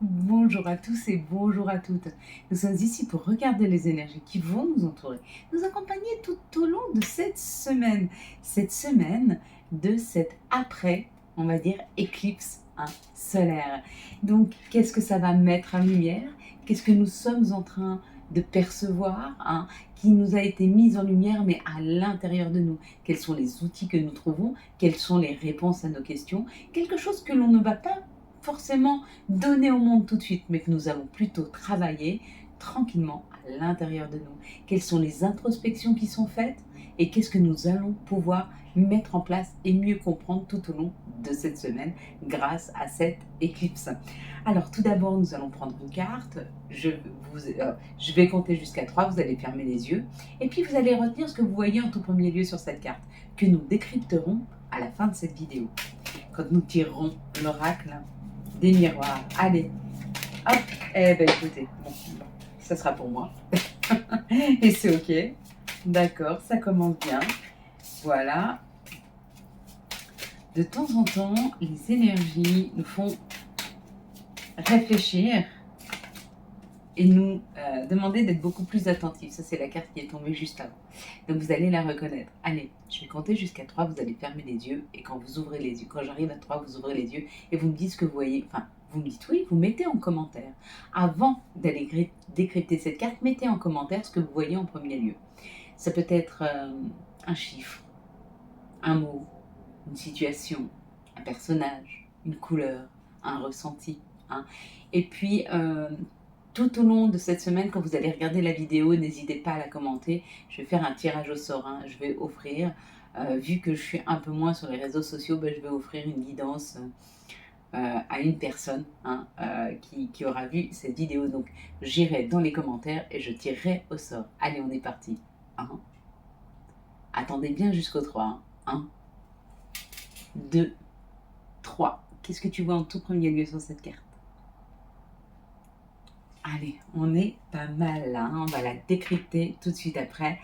Bonjour à tous et bonjour à toutes. Nous sommes ici pour regarder les énergies qui vont nous entourer, nous accompagner tout au long de cette semaine de cette après, on va dire, éclipse solaire. Donc, qu'est-ce que ça va mettre en lumière? Qu'est-ce que nous sommes en train de percevoir, qui nous a été mis en lumière, mais à l'intérieur de nous? Quels sont les outils que nous trouvons? Quelles sont les réponses à nos questions? Quelque chose que l'on ne va pas forcément donner au monde tout de suite, mais que nous allons plutôt travailler tranquillement à l'intérieur de nous. Quelles sont les introspections qui sont faites et qu'est-ce que nous allons pouvoir mettre en place et mieux comprendre tout au long de cette semaine grâce à cette éclipse. Alors tout d'abord, nous allons prendre une carte. Je vais compter jusqu'à 3, vous allez fermer les yeux et puis vous allez retenir ce que vous voyez en tout premier lieu sur cette carte que nous décrypterons à la fin de cette vidéo. Quand nous tirerons l'oracle des miroirs. Allez, hop, eh ben écoutez, bon, ça sera pour moi. Et c'est ok. D'accord, ça commence bien. Voilà. De temps en temps, les énergies nous font réfléchir et nous demander d'être beaucoup plus attentifs. Ça, c'est la carte qui est tombée juste avant. Donc, vous allez la reconnaître. Allez, je vais compter jusqu'à 3, vous allez fermer les yeux. Et quand vous ouvrez les yeux, quand j'arrive à 3, vous ouvrez les yeux et vous me dites ce que vous voyez. Enfin, vous me dites oui, vous mettez en commentaire. Avant d'aller décrypter cette carte, mettez en commentaire ce que vous voyez en premier lieu. Ça peut être un chiffre, un mot, une situation, un personnage, une couleur, un ressenti. Et puis, tout au long de cette semaine, quand vous allez regarder la vidéo, n'hésitez pas à la commenter. Je vais faire un tirage au sort. Je vais offrir, vu que je suis un peu moins sur les réseaux sociaux, je vais offrir une guidance à une personne qui aura vu cette vidéo. Donc, j'irai dans les commentaires et je tirerai au sort. Allez, on est parti. Attendez bien jusqu'au 3. 1, 2, 3. Qu'est-ce que tu vois en tout premier lieu sur cette carte? Allez, on est pas mal là, on va la décrypter tout de suite après.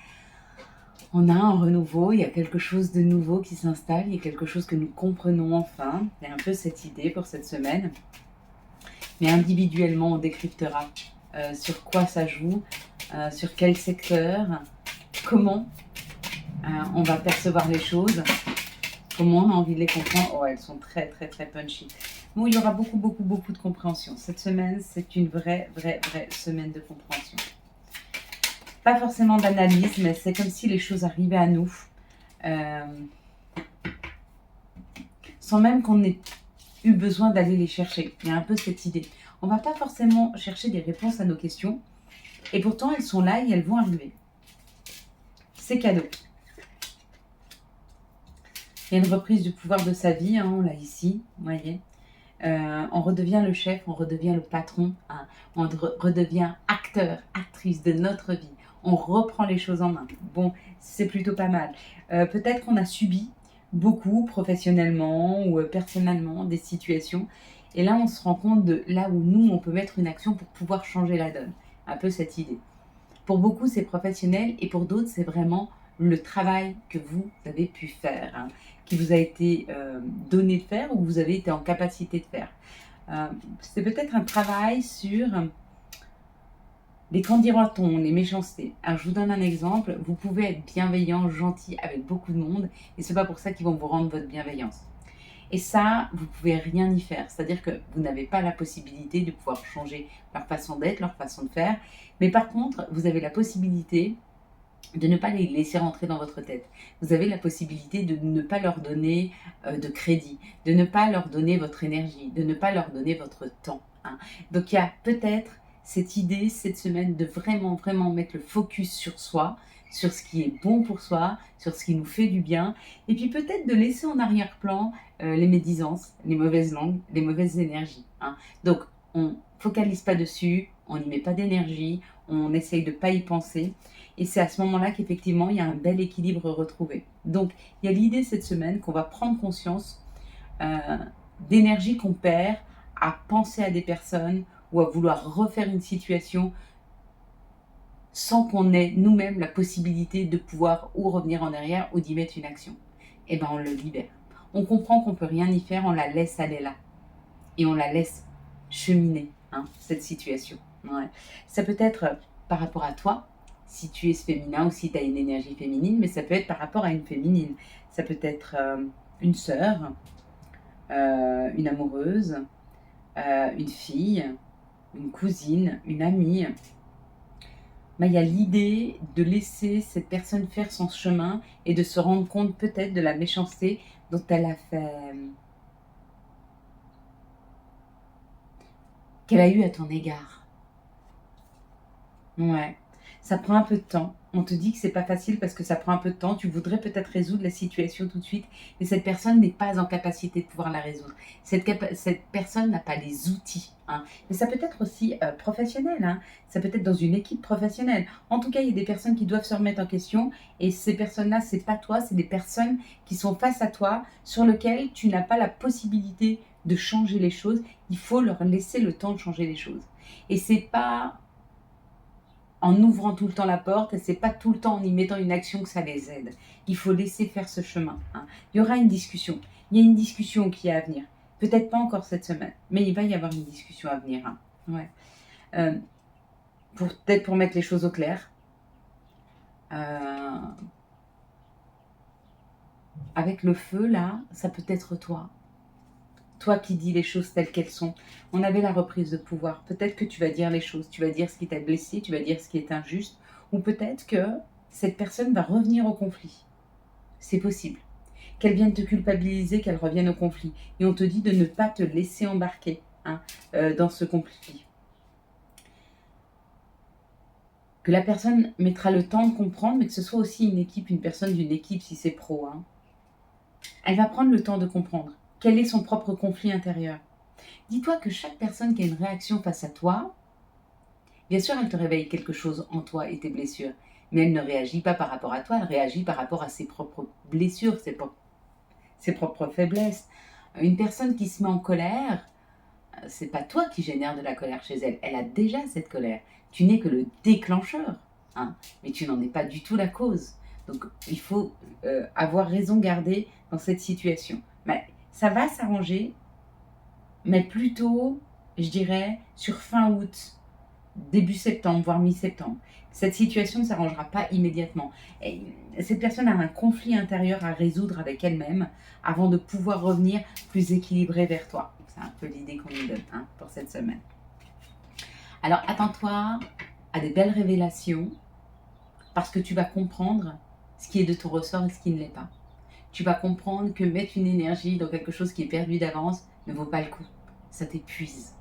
On a un renouveau, il y a quelque chose de nouveau qui s'installe, il y a quelque chose que nous comprenons enfin. Il y a un peu cette idée pour cette semaine. Mais individuellement, on décryptera sur quoi ça joue, sur quel secteur, comment on va percevoir les choses, comment on a envie de les comprendre. Oh, elles sont très, très, très punchy. Bon, il y aura beaucoup, beaucoup, beaucoup de compréhension. Cette semaine, c'est une vraie, vraie, vraie semaine de compréhension. Pas forcément d'analyse, mais c'est comme si les choses arrivaient à nous, sans même qu'on ait eu besoin d'aller les chercher. Il y a un peu cette idée. On ne va pas forcément chercher des réponses à nos questions, et pourtant elles sont là et elles vont arriver. C'est cadeau. Il y a une reprise du pouvoir de sa vie, on l'a ici, vous voyez. On redevient le chef, on redevient le patron, on redevient acteur, actrice de notre vie. On reprend les choses en main. Bon, c'est plutôt pas mal. Peut-être qu'on a subi beaucoup professionnellement ou personnellement des situations. Et là, on se rend compte de là où nous, on peut mettre une action pour pouvoir changer la donne. Un peu cette idée. Pour beaucoup, c'est professionnel et pour d'autres, c'est vraiment le travail que vous avez pu faire, qui vous a été donné de faire ou vous avez été en capacité de faire. C'est peut-être un travail sur les qu'en dira-t-on, les méchancetés. Alors, je vous donne un exemple. Vous pouvez être bienveillant, gentil avec beaucoup de monde et c'est pas pour ça qu'ils vont vous rendre votre bienveillance. Et ça, vous pouvez rien y faire. C'est-à-dire que vous n'avez pas la possibilité de pouvoir changer leur façon d'être, leur façon de faire. Mais par contre, vous avez la possibilité de ne pas les laisser rentrer dans votre tête. Vous avez la possibilité de ne pas leur donner de crédit, de ne pas leur donner votre énergie, de ne pas leur donner votre temps. Donc il y a peut-être cette idée cette semaine de vraiment, vraiment mettre le focus sur soi, sur ce qui est bon pour soi, sur ce qui nous fait du bien, et puis peut-être de laisser en arrière-plan les médisances, les mauvaises langues, les mauvaises énergies. Donc on focalise pas dessus, on n'y met pas d'énergie, on essaye de ne pas y penser. Et c'est à ce moment-là qu'effectivement, il y a un bel équilibre retrouvé. Donc, il y a l'idée cette semaine qu'on va prendre conscience d'énergie qu'on perd à penser à des personnes ou à vouloir refaire une situation sans qu'on ait nous-mêmes la possibilité de pouvoir ou revenir en arrière ou d'y mettre une action. Et bien, on le libère. On comprend qu'on ne peut rien y faire, on la laisse aller là. Et on la laisse cheminer. hein, cette situation. Ouais. Ça peut être par rapport à toi, si tu es ce féminin ou si tu as une énergie féminine, mais ça peut être par rapport à une féminine. Ça peut être une sœur, une amoureuse, une fille, une cousine, une amie. Mais il y a l'idée de laisser cette personne faire son chemin et de se rendre compte peut-être de la méchanceté dont elle a fait, qu'elle a eu à ton égard. Ouais, ça prend un peu de temps. On te dit que c'est pas facile parce que ça prend un peu de temps. Tu voudrais peut-être résoudre la situation tout de suite, mais cette personne n'est pas en capacité de pouvoir la résoudre. Cette personne n'a pas les outils, hein. Mais ça peut être aussi professionnel, hein. Ça peut être dans une équipe professionnelle. En tout cas, il y a des personnes qui doivent se remettre en question et ces personnes-là, c'est pas toi, c'est des personnes qui sont face à toi, sur lesquelles tu n'as pas la possibilité de changer les choses. Il faut leur laisser le temps de changer les choses. Et c'est pas en ouvrant tout le temps la porte, et c'est pas tout le temps en y mettant une action que ça les aide. Il faut laisser faire ce chemin, hein. Il y aura une discussion. Il y a une discussion qui est à venir. Peut-être pas encore cette semaine, mais il va y avoir une discussion à venir, hein. Ouais. Euh, peut-être pour mettre les choses au clair. Euh, avec le feu, là, ça peut être toi. Toi qui dis les choses telles qu'elles sont. On avait la reprise de pouvoir. Peut-être que tu vas dire les choses. Tu vas dire ce qui t'a blessé, tu vas dire ce qui est injuste. Ou peut-être que cette personne va revenir au conflit. C'est possible. Qu'elle vienne te culpabiliser, qu'elle revienne au conflit. Et on te dit de ne pas te laisser embarquer, hein, dans ce conflit. Que la personne mettra le temps de comprendre, mais que ce soit aussi une personne d'une équipe si c'est pro, hein. Elle va prendre le temps de comprendre quel est son propre conflit intérieur. Dis-toi que chaque personne qui a une réaction face à toi, bien sûr, elle te réveille quelque chose en toi et tes blessures, mais elle ne réagit pas par rapport à toi, elle réagit par rapport à ses propres blessures, ses propres faiblesses. Une personne qui se met en colère, c'est pas toi qui génère de la colère chez elle, elle a déjà cette colère. Tu n'es que le déclencheur, hein, mais tu n'en es pas du tout la cause. Donc il faut avoir raison gardée dans cette situation. Mais ça va s'arranger, mais plutôt, je dirais, sur fin août, début septembre, voire mi-septembre. Cette situation ne s'arrangera pas immédiatement. Et cette personne a un conflit intérieur à résoudre avec elle-même avant de pouvoir revenir plus équilibrée vers toi. C'est un peu l'idée qu'on nous donne, hein, pour cette semaine. Alors attends-toi à des belles révélations parce que tu vas comprendre ce qui est de ton ressort et ce qui ne l'est pas. Tu vas comprendre que mettre une énergie dans quelque chose qui est perdu d'avance ne vaut pas le coup. Ça t'épuise.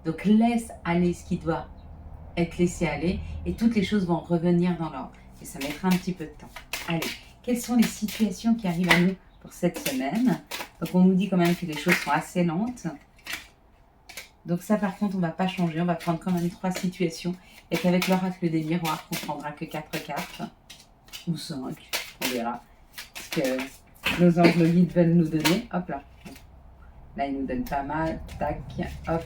Donc laisse aller ce qui doit être laissé aller et toutes les choses vont revenir dans l'ordre. Et ça mettra un petit peu de temps. Allez, quelles sont les situations qui arrivent à nous pour cette semaine? Donc on nous dit quand même que les choses sont assez lentes. Donc ça par contre on ne va pas changer, on va prendre quand même 3 situations et qu'avec l'oracle des miroirs on prendra que 4 cartes ou 5, on verra ce que nos anges guides veulent nous donner. Hop là, là ils nous donnent pas mal, tac, hop,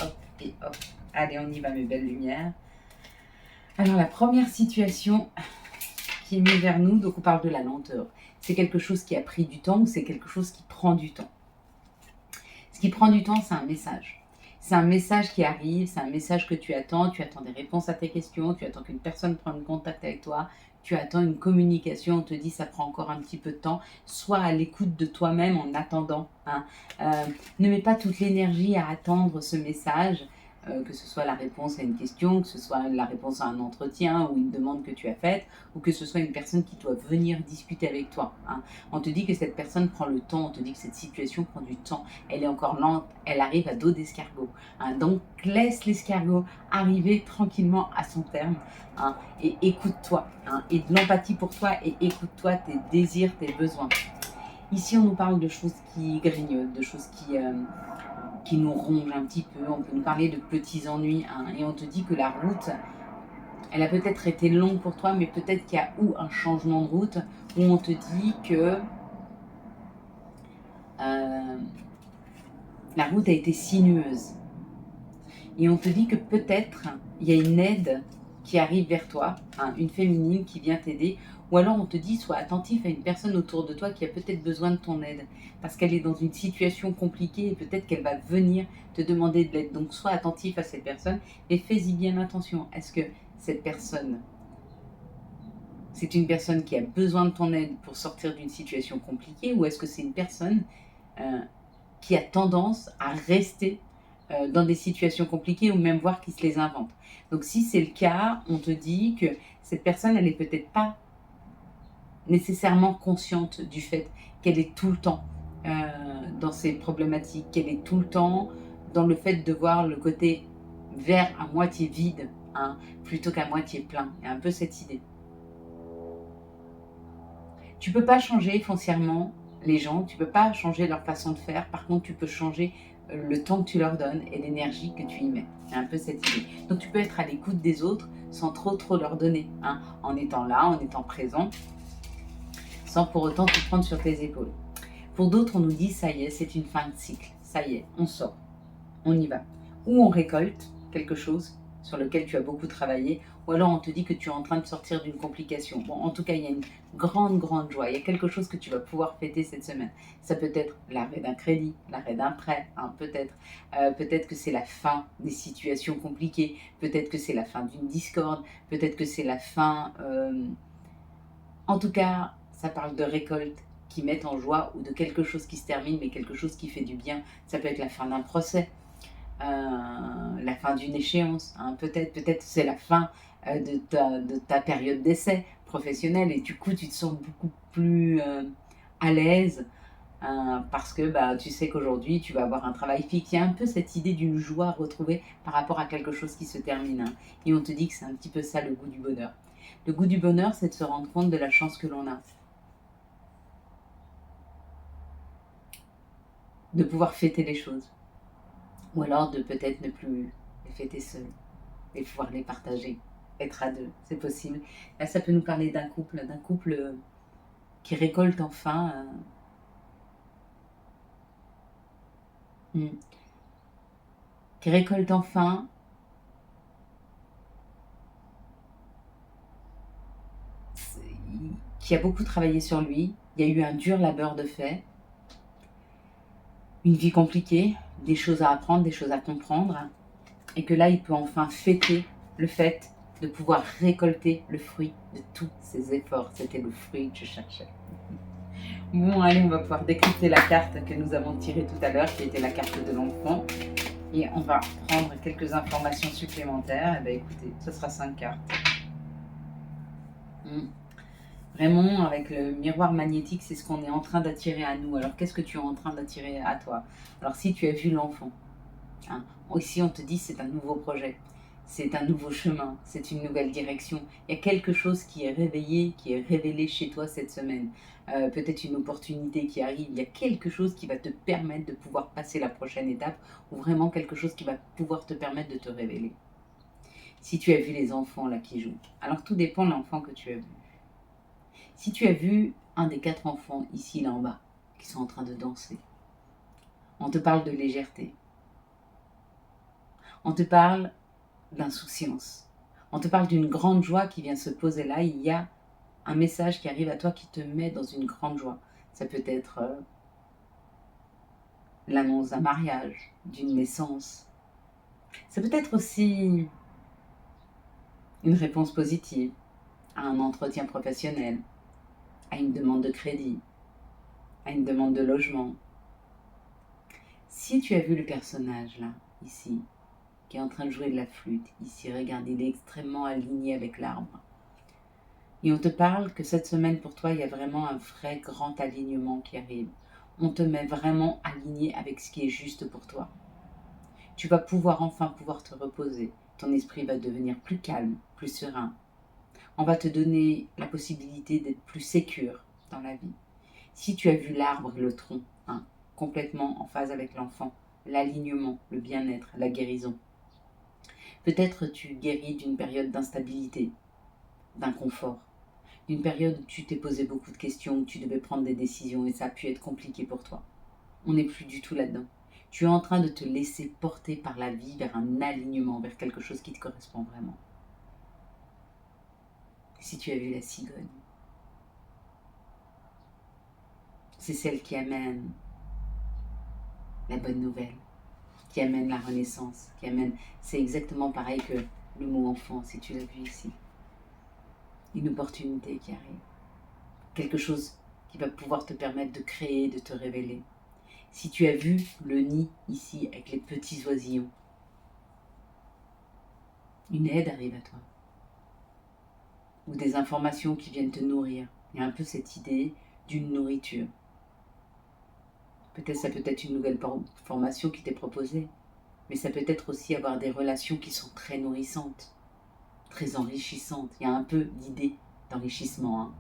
hop et hop. Allez, on y va mes belles lumières. Alors la première situation qui est mise vers nous, donc on parle de la lenteur. C'est quelque chose qui a pris du temps ou c'est quelque chose qui prend du temps. Ce qui prend du temps, c'est un message. C'est un message qui arrive, c'est un message que tu attends des réponses à tes questions, tu attends qu'une personne prenne contact avec toi, tu attends une communication, on te dit ça prend encore un petit peu de temps, sois à l'écoute de toi-même en attendant, hein. Ne mets pas toute l'énergie à attendre ce message, que ce soit la réponse à une question, que ce soit la réponse à un entretien ou une demande que tu as faite, ou que ce soit une personne qui doit venir discuter avec toi, hein. On te dit que cette personne prend le temps, on te dit que cette situation prend du temps, elle est encore lente, elle arrive à dos d'escargot, hein. Donc laisse l'escargot arriver tranquillement à son terme, hein, et écoute-toi, hein, et de l'empathie pour toi et écoute-toi, tes désirs, tes besoins. Ici on nous parle de choses qui grignotent, de choses qui nous rongent un petit peu, on peut nous parler de petits ennuis, hein, et on te dit que la route, elle a peut-être été longue pour toi, mais peut-être qu'il y a ou un changement de route, où on te dit que la route a été sinueuse. Et on te dit que peut-être il y a une aide qui arrive vers toi, hein, une féminine qui vient t'aider, ou alors on te dit sois attentif à une personne autour de toi qui a peut-être besoin de ton aide, parce qu'elle est dans une situation compliquée et peut-être qu'elle va venir te demander de l'aide. Donc sois attentif à cette personne et fais-y bien attention. Est-ce que cette personne, c'est une personne qui a besoin de ton aide pour sortir d'une situation compliquée, ou est-ce que c'est une personne euh, qui a tendance à rester dans des situations compliquées ou même voir qui se les invente. Donc si c'est le cas, on te dit que cette personne, elle n'est peut-être pas nécessairement consciente du fait qu'elle est tout le temps dans ces problématiques, qu'elle est tout le temps dans le fait de voir le côté verre à moitié vide, hein, plutôt qu'à moitié plein. Il y a un peu cette idée. Tu peux pas changer foncièrement les gens, tu peux pas changer leur façon de faire. Par contre, tu peux changer le temps que tu leur donnes et l'énergie que tu y mets. C'est un peu cette idée. Donc, tu peux être à l'écoute des autres sans trop leur donner, hein, en étant là, en étant présent, sans pour autant te prendre sur tes épaules. Pour d'autres, on nous dit, ça y est, c'est une fin de cycle. Ça y est, on sort, on y va. Ou on récolte quelque chose sur lequel tu as beaucoup travaillé, ou alors on te dit que tu es en train de sortir d'une complication. Bon, en tout cas, il y a une grande joie. Il y a quelque chose que tu vas pouvoir fêter cette semaine. Ça peut être l'arrêt d'un crédit, l'arrêt d'un prêt, hein, peut-être. Peut-être que c'est la fin des situations compliquées. Peut-être que c'est la fin d'une discorde. Peut-être que c'est la fin... En tout cas, ça parle de récolte qui met en joie ou de quelque chose qui se termine, mais quelque chose qui fait du bien. Ça peut être la fin d'un procès. La fin d'une échéance, hein, peut-être c'est la fin de ta période d'essai professionnelle et du coup tu te sens beaucoup plus à l'aise parce que bah, tu sais qu'aujourd'hui tu vas avoir un travail fixe. Il y a un peu cette idée d'une joie retrouvée par rapport à quelque chose qui se termine, hein, et on te dit que c'est un petit peu ça le goût du bonheur. Le goût du bonheur, c'est de se rendre compte de la chance que l'on a, de pouvoir fêter les choses, ou alors de peut-être ne plus les fêter seul et pouvoir les partager, être à deux, c'est possible. Là, ça peut nous parler d'un couple qui récolte enfin, hmm, qui récolte enfin, qui a beaucoup travaillé sur lui. Il y a eu un dur labeur de fait, une vie compliquée, des choses à apprendre, des choses à comprendre, et que là, il peut enfin fêter le fait de pouvoir récolter le fruit de tous ses efforts. C'était le fruit que je cherchais. Bon, allez, on va pouvoir décrypter la carte que nous avons tirée tout à l'heure, qui était la carte de l'enfant. Et on va prendre quelques informations supplémentaires. Et bien écoutez, ce sera 5 cartes. Vraiment, avec le miroir magnétique, c'est ce qu'on est en train d'attirer à nous. Alors, qu'est-ce que tu es en train d'attirer à toi? Alors, si tu as vu l'enfant, hein, ici on te dit c'est un nouveau projet, c'est un nouveau chemin, c'est une nouvelle direction. Il y a quelque chose qui est réveillé, qui est révélé chez toi cette semaine. Peut-être une opportunité qui arrive. Il y a quelque chose qui va te permettre de pouvoir passer la prochaine étape, ou vraiment quelque chose qui va pouvoir te permettre de te révéler. Si tu as vu les enfants là qui jouent, alors tout dépend de l'enfant que tu as vu. Si tu as vu un des 4 enfants ici, là en bas, qui sont en train de danser, on te parle de légèreté. On te parle d'insouciance. On te parle d'une grande joie qui vient se poser là. Il y a un message qui arrive à toi qui te met dans une grande joie. Ça peut être l'annonce d'un mariage, d'une naissance. Ça peut être aussi une réponse positive à un entretien professionnel, à une demande de crédit, à une demande de logement. Si tu as vu le personnage là, ici, qui est en train de jouer de la flûte, ici, regarde, il est extrêmement aligné avec l'arbre. Et on te parle que cette semaine pour toi, il y a vraiment un vrai grand alignement qui arrive. On te met vraiment aligné avec ce qui est juste pour toi. Tu vas enfin pouvoir te reposer. Ton esprit va devenir plus calme, plus serein. On va te donner la possibilité d'être plus sécure dans la vie. Si tu as vu l'arbre et le tronc, hein, complètement en phase avec l'enfant, l'alignement, le bien-être, la guérison. Peut-être tu guéris d'une période d'instabilité, d'inconfort, d'une période où tu t'es posé beaucoup de questions, où tu devais prendre des décisions et ça a pu être compliqué pour toi. On n'est plus du tout là-dedans. Tu es en train de te laisser porter par la vie vers un alignement, vers quelque chose qui te correspond vraiment. Si tu as vu la cigogne, c'est celle qui amène la bonne nouvelle, qui amène la renaissance, qui amène... C'est exactement pareil que le mot enfant, si tu l'as vu ici. Une opportunité qui arrive. Quelque chose qui va pouvoir te permettre de créer, de te révéler. Si tu as vu le nid ici avec les petits oisillons, une aide arrive à toi. Ou des informations qui viennent te nourrir. Il y a un peu cette idée d'une nourriture. Peut-être ça peut être une nouvelle formation qui t'est proposée, mais ça peut être aussi avoir des relations qui sont très nourrissantes, très enrichissantes. Il y a un peu d'idée d'enrichissement. Hein.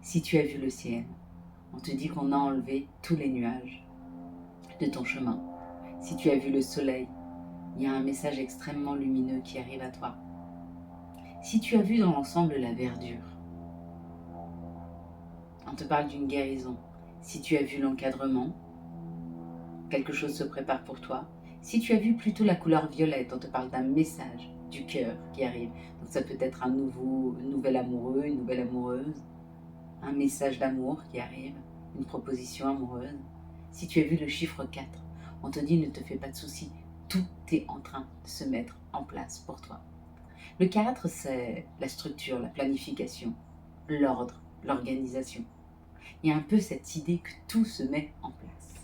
Si tu as vu le ciel, on te dit qu'on a enlevé tous les nuages de ton chemin. Si tu as vu le soleil, il y a un message extrêmement lumineux qui arrive à toi. Si tu as vu dans l'ensemble la verdure, on te parle d'une guérison. Si tu as vu l'encadrement, quelque chose se prépare pour toi. Si tu as vu plutôt la couleur violette, on te parle d'un message du cœur qui arrive. Donc ça peut être un nouvel amoureux, une nouvelle amoureuse, un message d'amour qui arrive, une proposition amoureuse. Si tu as vu le chiffre 4, on te dit ne te fais pas de soucis, tout est en train de se mettre en place pour toi. Le 4, c'est la structure, la planification, l'ordre, l'organisation. Il y a un peu cette idée que tout se met en place.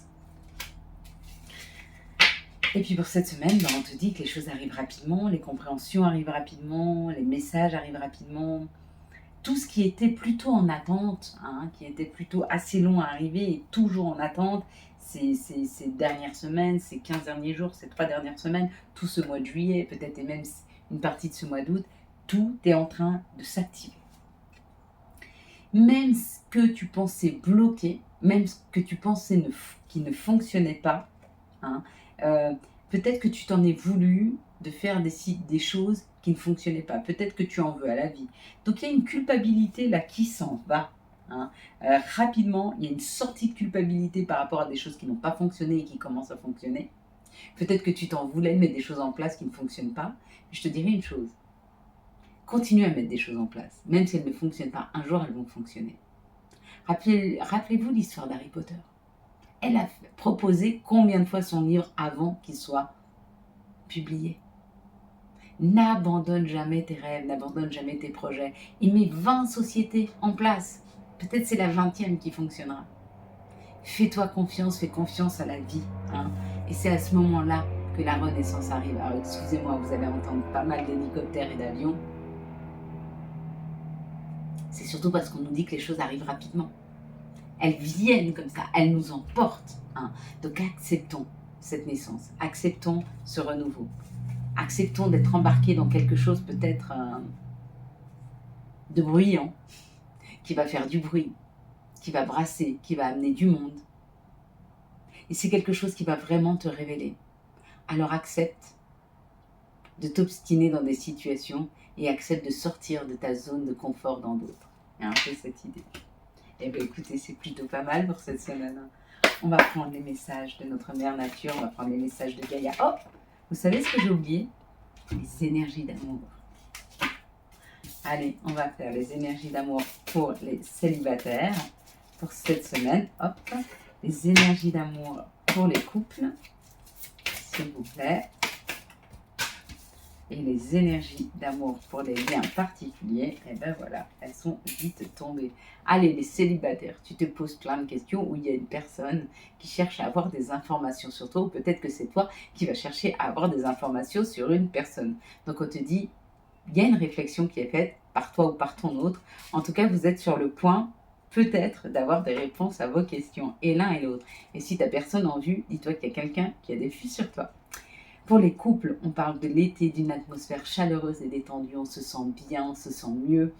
Et puis pour cette semaine, on te dit que les choses arrivent rapidement, les compréhensions arrivent rapidement, les messages arrivent rapidement. Tout ce qui était plutôt en attente, hein, qui était plutôt assez long à arriver et toujours en attente, ces dernières semaines, ces 15 derniers jours, ces 3 dernières semaines, tout ce mois de juillet, peut-être et même une partie de ce mois d'août, tout est en train de s'activer. Même ce que tu pensais bloqué, même ce que tu pensais qui ne fonctionnait pas, hein, peut-être que tu t'en es voulu de faire des choses qui ne fonctionnaient pas. Peut-être que tu en veux à la vie. Donc il y a une culpabilité là qui s'en va. Hein. Rapidement, il y a une sortie de culpabilité par rapport à des choses qui n'ont pas fonctionné et qui commencent à fonctionner. Peut-être que tu t'en voulais de mettre des choses en place qui ne fonctionnent pas. Je te dirais une chose. Continue à mettre des choses en place. Même si elles ne fonctionnent pas, un jour elles vont fonctionner. Rappelez-vous l'histoire d'Harry Potter. Elle a proposé combien de fois son livre avant qu'il soit publié. N'abandonne jamais tes rêves, n'abandonne jamais tes projets. Et mets 20 sociétés en place. Peut-être c'est la 20e qui fonctionnera. Fais-toi confiance, fais confiance à la vie. Hein. Et c'est à ce moment-là que la renaissance arrive. Alors excusez-moi, vous allez entendre pas mal d'hélicoptères et d'avions. C'est surtout parce qu'on nous dit que les choses arrivent rapidement. Elles viennent comme ça, elles nous emportent. Hein. Donc acceptons cette naissance, acceptons ce renouveau. Acceptons d'être embarqués dans quelque chose peut-être de bruyant, qui va faire du bruit, qui va brasser, qui va amener du monde. Et c'est quelque chose qui va vraiment te révéler. Alors accepte de t'obstiner dans des situations et accepte de sortir de ta zone de confort dans d'autres. Il y a un peu cette idée. Eh bien écoutez, c'est plutôt pas mal pour cette semaine. On va prendre les messages de notre mère nature, on va prendre les messages de Gaïa. Oh, vous savez ce que j'ai oublié? Les énergies d'amour. Allez, on va faire les énergies d'amour pour les célibataires pour cette semaine. Hop, les énergies d'amour pour les couples, s'il vous plaît. Et les énergies d'amour pour les liens particuliers, et ben voilà, elles sont vite tombées. Allez, les célibataires, tu te poses plein de questions où il y a une personne qui cherche à avoir des informations sur toi, ou peut-être que c'est toi qui vas chercher à avoir des informations sur une personne. Donc on te dit, il y a une réflexion qui est faite par toi ou par ton autre. En tout cas, vous êtes sur le point peut-être d'avoir des réponses à vos questions, et l'un et l'autre. Et si tu n'as personne en vue, dis-toi qu'il y a quelqu'un qui a des fuites sur toi. Pour les couples, on parle de l'été, d'une atmosphère chaleureuse et détendue, on se sent bien, on se sent mieux.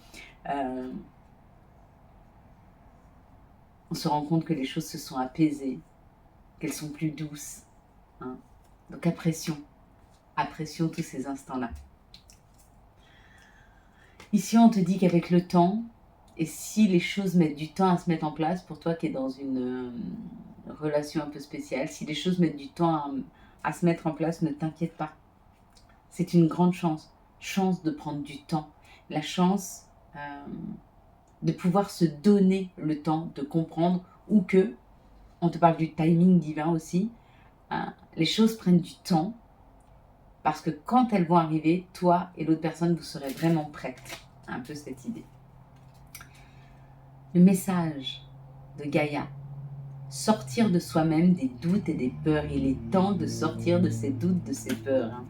On se rend compte que les choses se sont apaisées, qu'elles sont plus douces. Hein. Donc apprécions tous ces instants-là. Ici, on te dit qu'avec le temps, et si les choses mettent du temps à se mettre en place, pour toi qui es dans une relation un peu spéciale, si les choses mettent du temps à se mettre en place, ne t'inquiète pas. C'est une grande chance de prendre du temps. la chance de pouvoir se donner le temps de comprendre, ou que, on te parle du timing divin aussi, les choses prennent du temps, parce que quand elles vont arriver, toi et l'autre personne, vous serez vraiment prêtes. Un peu cette idée. Le message de Gaïa: sortir de soi-même des doutes et des peurs. Il est temps de sortir de ces doutes, de ces peurs. Hein.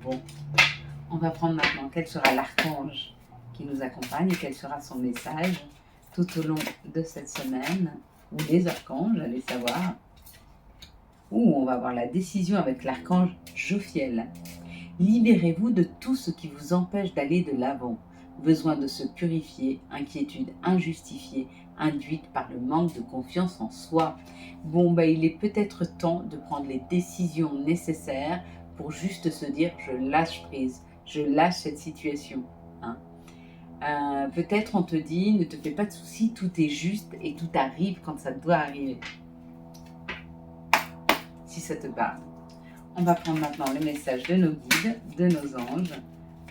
Bon, on va prendre maintenant quel sera l'archange qui nous accompagne et quel sera son message tout au long de cette semaine, ou les archanges, allez savoir. On va avoir la décision avec l'archange Jophiel. Libérez-vous de tout ce qui vous empêche d'aller de l'avant. Besoin de se purifier, inquiétude injustifiée, induite par le manque de confiance en soi. Bon, il est peut-être temps de prendre les décisions nécessaires pour juste se dire « je lâche prise, je lâche cette situation hein. ». Peut-être on te dit « ne te fais pas de soucis, tout est juste et tout arrive quand ça doit arriver ». Si ça te parle. On va prendre maintenant le message de nos guides, de nos anges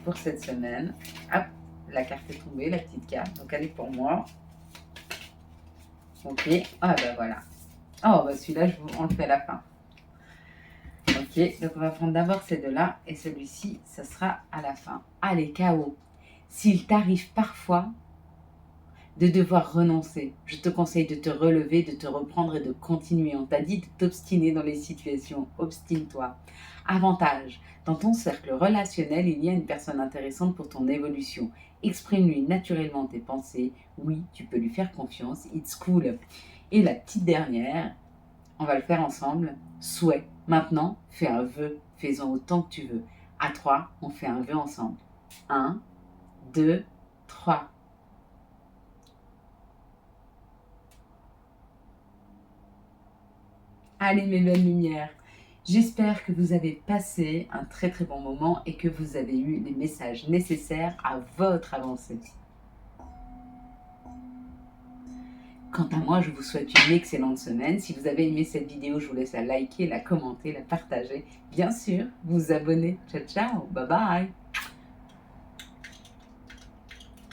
pour cette semaine. Hop, la carte est tombée, la petite carte, donc elle est pour moi. Ok, voilà. Oh, celui-là, on le fait à la fin. Ok, donc on va prendre d'abord ces deux-là et celui-ci, ça sera à la fin. Allez, KO. S'il t'arrive parfois de devoir renoncer, je te conseille de te relever, de te reprendre et de continuer. On t'a dit de t'obstiner dans les situations, obstine-toi. Avantage, dans ton cercle relationnel, il y a une personne intéressante pour ton évolution. Exprime-lui naturellement tes pensées. Oui, tu peux lui faire confiance, it's cool. Et la petite dernière, on va le faire ensemble. Souhait. Maintenant, fais un vœu. Fais-en autant que tu veux. À 3, on fait un vœu ensemble. 1, 2, 3. Allez mes belles lumières, j'espère que vous avez passé un très très bon moment et que vous avez eu les messages nécessaires à votre avancée. Quant à moi, je vous souhaite une excellente semaine. Si vous avez aimé cette vidéo, je vous laisse la liker, la commenter, la partager. Bien sûr, vous abonner. Ciao, ciao, bye bye.